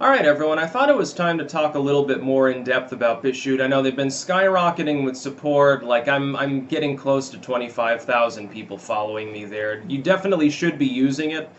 Alright everyone, I thought it was time to talk a little bit more in depth about Bitchute. I know they've been skyrocketing with support, like I'm getting close to 25,000 people following me there. You definitely should be using it.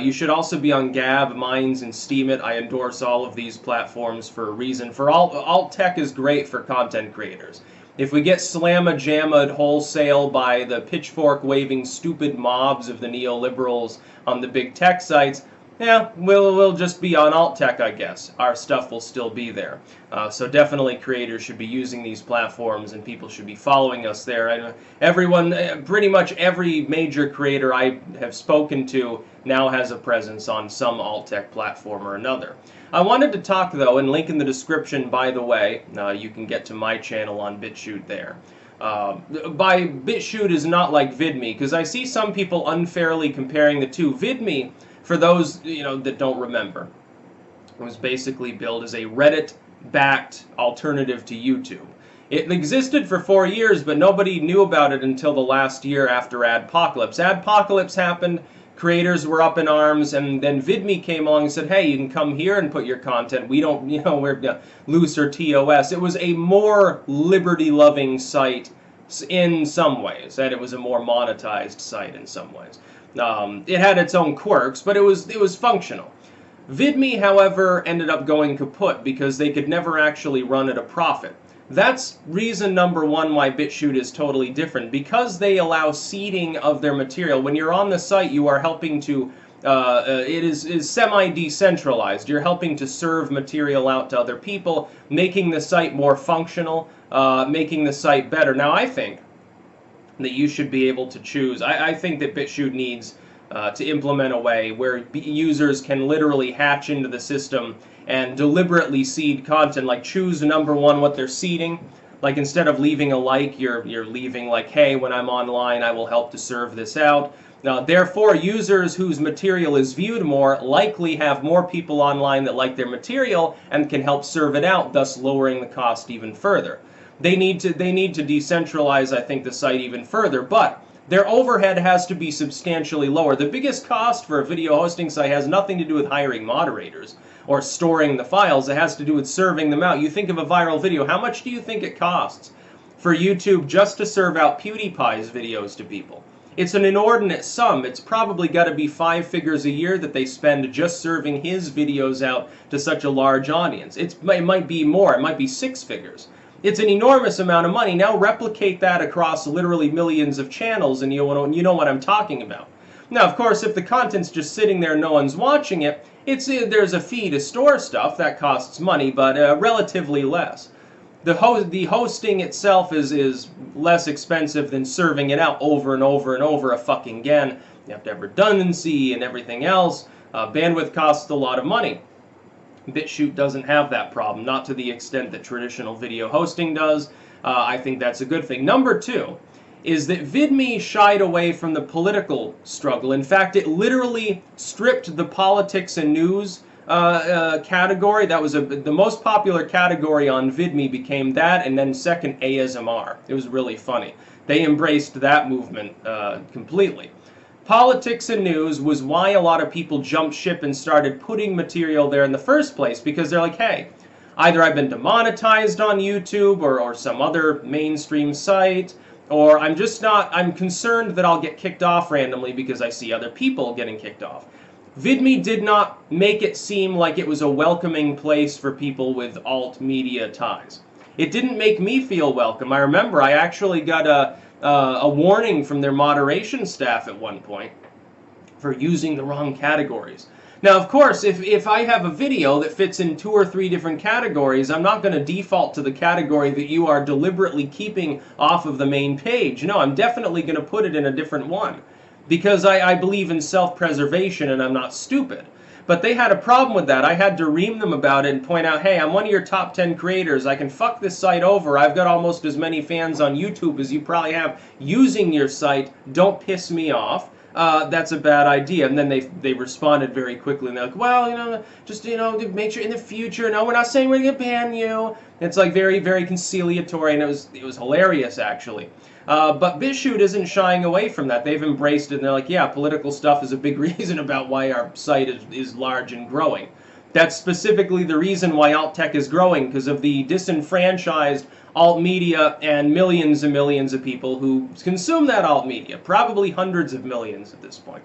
You should also be on Gab, Minds, and Steemit. I endorse all of these platforms for a reason. Alt tech is great for content creators. If we get slamma-jammed wholesale by the pitchfork-waving stupid mobs of the neoliberals on the big tech sites, yeah, we'll just be on alt tech, I guess. Our stuff will still be there. So definitely creators should be using these platforms and people should be following us there. Everyone, pretty much every major creator I have spoken to now has a presence on some alt tech platform or another. I wanted to talk though, and link in the description by the way, you can get to my channel on Bitchute there. By Bitchute is not like Vidme, because I see some people unfairly comparing the two. Vidme, for those that don't remember, it was basically billed as a Reddit-backed alternative to YouTube. It existed for 4 years, but nobody knew about it until the last year after Adpocalypse. Adpocalypse happened, creators were up in arms, and then Vidme came along and said, hey, you can come here and put your content. We don't, we're looser TOS. It was a more liberty-loving site in some ways, and it was a more monetized site in some ways. It had its own quirks, but it was functional. Vidme, however, ended up going kaput because they could never actually run at a profit. That's reason number one why Bitchute is totally different. Because they allow seeding of their material. When you're on the site, you are helping to, it is semi-decentralized. You're helping to serve material out to other people, making the site more functional, making the site better. Now, I think that you should be able to choose. I think that Bitchute needs to implement a way where users can literally hatch into the system and deliberately seed content, like choose number one what they're seeding. Like instead of leaving a like, you're leaving like, hey, when I'm online, I will help to serve this out. Therefore, users whose material is viewed more likely have more people online that like their material and can help serve it out, thus lowering the cost even further. They need to decentralize, I think, the site even further, but their overhead has to be substantially lower. The biggest cost for a video hosting site has nothing to do with hiring moderators or storing the files. It has to do with serving them out. You think of a viral video, how much do you think it costs for YouTube just to serve out PewDiePie's videos to people? It's an inordinate sum. It's probably got to be 5 figures a year that they spend just serving his videos out to such a large audience. It might be more. It might be 6 figures. It's an enormous amount of money. Now replicate that across literally millions of channels and you know what I'm talking about. Now, of course, if the content's just sitting there and no one's watching it, there's a fee to store stuff. That costs money, but relatively less. The hosting itself is less expensive than serving it out over and over and over a fucking again. You have to have redundancy and everything else. Bandwidth costs a lot of money. Bitchute doesn't have that problem, not to the extent that traditional video hosting does. I think that's a good thing. Number two is that Vidme shied away from the political struggle. In fact, it literally stripped the politics and news category. That was the most popular category on Vidme became that, and then second ASMR. It was really funny. They embraced that movement completely. Politics and news was why a lot of people jumped ship and started putting material there in the first place, because they're like, hey, either I've been demonetized on YouTube or some other mainstream site, or I'm concerned that I'll get kicked off randomly because I see other people getting kicked off. Vidme did not make it seem like it was a welcoming place for people with alt media ties. It didn't make me feel welcome. I remember I actually got a warning from their moderation staff at one point for using the wrong categories. Now, of course, if I have a video that fits in 2 or 3 different categories, I'm not going to default to the category that you are deliberately keeping off of the main page. No, I'm definitely going to put it in a different one because I believe in self-preservation and I'm not stupid. But they had a problem with that. I had to ream them about it and point out, hey, I'm one of your top 10 creators. I can fuck this site over. I've got almost as many fans on YouTube as you probably have using your site. Don't piss me off. That's a bad idea. And then they responded very quickly. And they're like, well, just, make sure in the future. No, we're not saying we're going to ban you. It's like very, very conciliatory. And it was hilarious, actually. But Bitchute isn't shying away from that. They've embraced it, and they're like, yeah, political stuff is a big reason about why our site is large and growing. That's specifically the reason why alt tech is growing, because of the disenfranchised alt media and millions of people who consume that alt media, probably hundreds of millions at this point.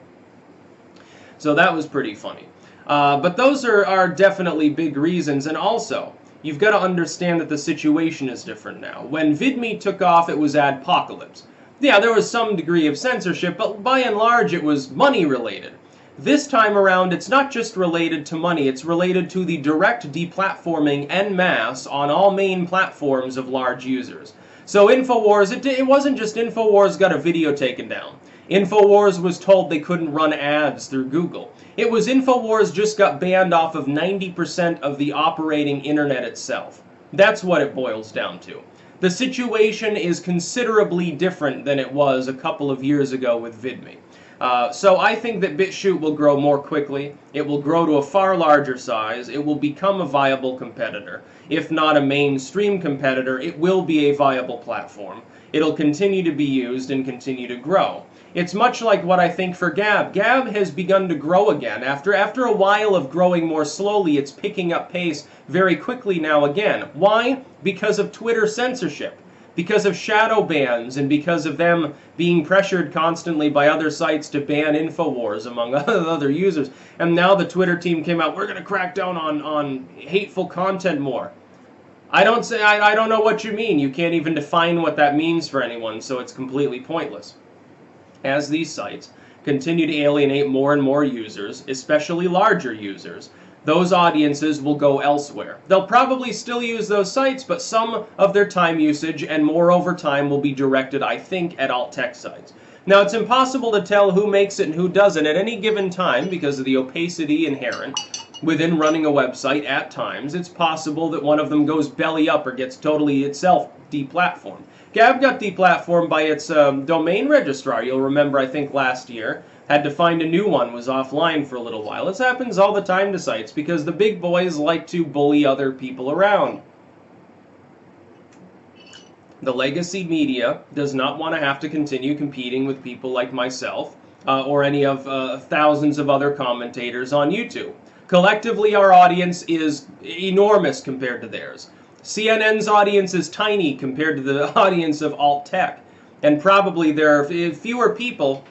So that was pretty funny. But those are definitely big reasons, and also, you've got to understand that the situation is different now. When Vidme took off, it was adpocalypse. Yeah, there was some degree of censorship, but by and large it was money related. This time around, it's not just related to money, it's related to the direct deplatforming en masse on all main platforms of large users. So InfoWars, it wasn't just InfoWars got a video taken down. InfoWars was told they couldn't run ads through Google. It was InfoWars just got banned off of 90% of the operating internet itself. That's what it boils down to. The situation is considerably different than it was a couple of years ago with Vidme. So I think that Bitchute will grow more quickly. It will grow to a far larger size. It will become a viable competitor. If not a mainstream competitor, it will be a viable platform. It'll continue to be used and continue to grow. It's much like what I think for Gab. Gab has begun to grow again. After a while of growing more slowly, it's picking up pace very quickly now again. Why? Because of Twitter censorship. Because of shadow bans and because of them being pressured constantly by other sites to ban InfoWars among other users. And now the Twitter team came out, we're going to crack down on hateful content more. I don't know what you mean. You can't even define what that means for anyone, so it's completely pointless. As these sites continue to alienate more and more users, especially larger users, those audiences will go elsewhere. They'll probably still use those sites, but some of their time usage and more over time will be directed, I think, at alt tech sites. Now, it's impossible to tell who makes it and who doesn't at any given time because of the opacity inherent within running a website at times. It's possible that one of them goes belly up or gets totally itself deplatformed. Gab got deplatformed by its domain registrar. You'll remember, I think, last year. Had to find a new one, was offline for a little while. This happens all the time to sites because the big boys like to bully other people around. The legacy media does not want to have to continue competing with people like myself or any of thousands of other commentators on YouTube. Collectively, our audience is enormous compared to theirs. CNN's audience is tiny compared to the audience of alt tech. And probably there are fewer people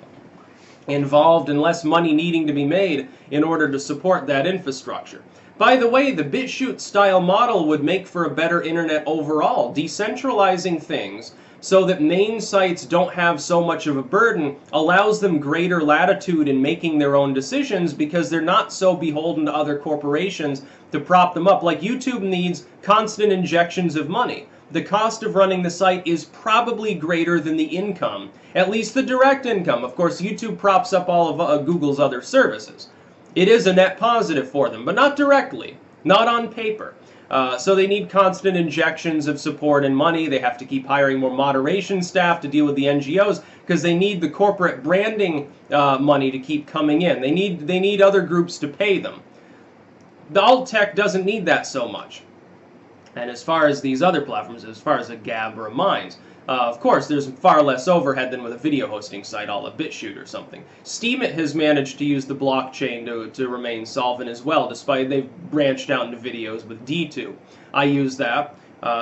involved and less money needing to be made in order to support that infrastructure. By the way, the Bitchute style model would make for a better internet overall, decentralizing things so that main sites don't have so much of a burden allows them greater latitude in making their own decisions because they're not so beholden to other corporations to prop them up. Like YouTube needs constant injections of money. The cost of running the site is probably greater than the income, at least the direct income. Of course, YouTube props up all of Google's other services. It is a net positive for them, but not directly, not on paper. So they need constant injections of support and money. They have to keep hiring more moderation staff to deal with the NGOs because they need the corporate branding money to keep coming in. They need other groups to pay them. The alt tech doesn't need that so much. And as far as these other platforms, as far as a Gab or a Minds, of course, there's far less overhead than with a video hosting site, all a Bitchute or something. Steemit has managed to use the blockchain to remain solvent as well, despite they've branched out into videos with D2. I use that.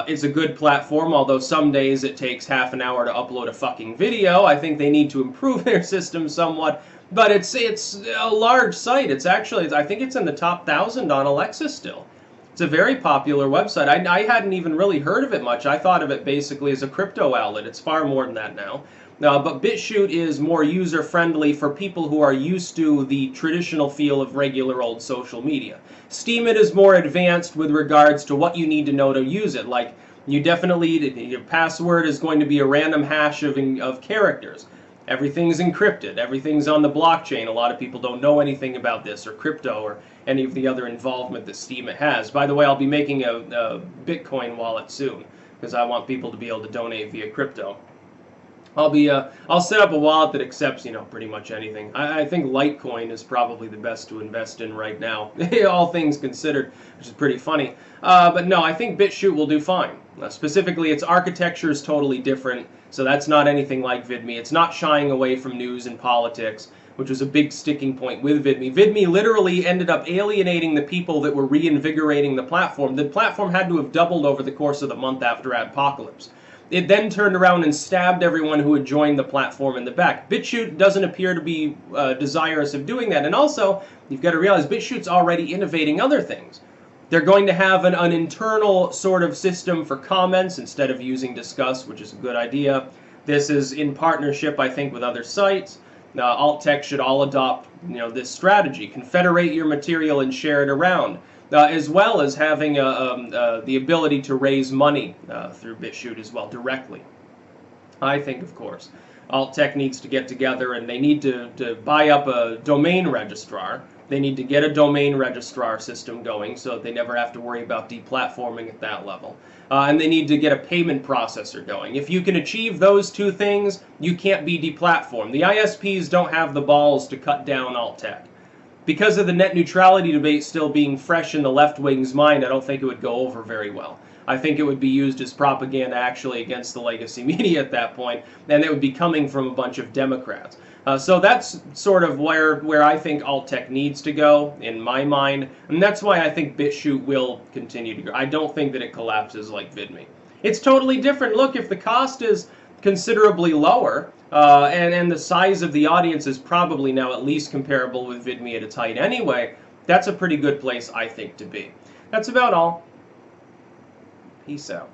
It's a good platform, although some days it takes half an hour to upload a fucking video. I think they need to improve their system somewhat, but it's a large site. It's actually, I think it's in the top 1,000 on Alexa still. It's a very popular website. I hadn't even really heard of it much. I thought of it basically as a crypto outlet. It's far more than that now. But Bitchute is more user-friendly for people who are used to the traditional feel of regular old social media. Steemit is more advanced with regards to what you need to know to use it. Like, you definitely, your password is going to be a random hash of characters. Everything's encrypted. Everything's on the blockchain. A lot of people don't know anything about this or crypto or any of the other involvement that Steemit has. By the way, I'll be making a Bitcoin wallet soon because I want people to be able to donate via crypto. I'll set up a wallet that accepts, pretty much anything. I think Litecoin is probably the best to invest in right now, all things considered, which is pretty funny. But no, I think Bitchute will do fine. Specifically, its architecture is totally different, so that's not anything like Vidme. It's not shying away from news and politics. which was a big sticking point with Vidme. Vidme literally ended up alienating the people that were reinvigorating the platform. The platform had to have doubled over the course of the month after Adpocalypse. It then turned around and stabbed everyone who had joined the platform in the back. Bitchute doesn't appear to be desirous of doing that. And also, you've got to realize Bitchute's already innovating other things. They're going to have an internal sort of system for comments instead of using Discuss, which is a good idea. This is in partnership, I think, with other sites. Alt tech should all adopt, this strategy. Confederate your material and share it around, as well as having the ability to raise money through Bitchute as well directly. I think, of course, alt tech needs to get together and they need to buy up a domain registrar. They need to get a domain registrar system going so that they never have to worry about deplatforming at that level. And they need to get a payment processor going. If you can achieve those two things, you can't be deplatformed. The ISPs don't have the balls to cut down alt tech. Because of the net neutrality debate still being fresh in the left wing's mind, I don't think it would go over very well. I think it would be used as propaganda actually against the legacy media at that point, and it would be coming from a bunch of Democrats. So that's sort of where I think alt tech needs to go, in my mind, and that's why I think Bitchute will continue to grow. I don't think that it collapses like Vidme. It's totally different. Look, if the cost is considerably lower, and the size of the audience is probably now at least comparable with Vidme at its height anyway, that's a pretty good place, I think, to be. That's about all. Peace out.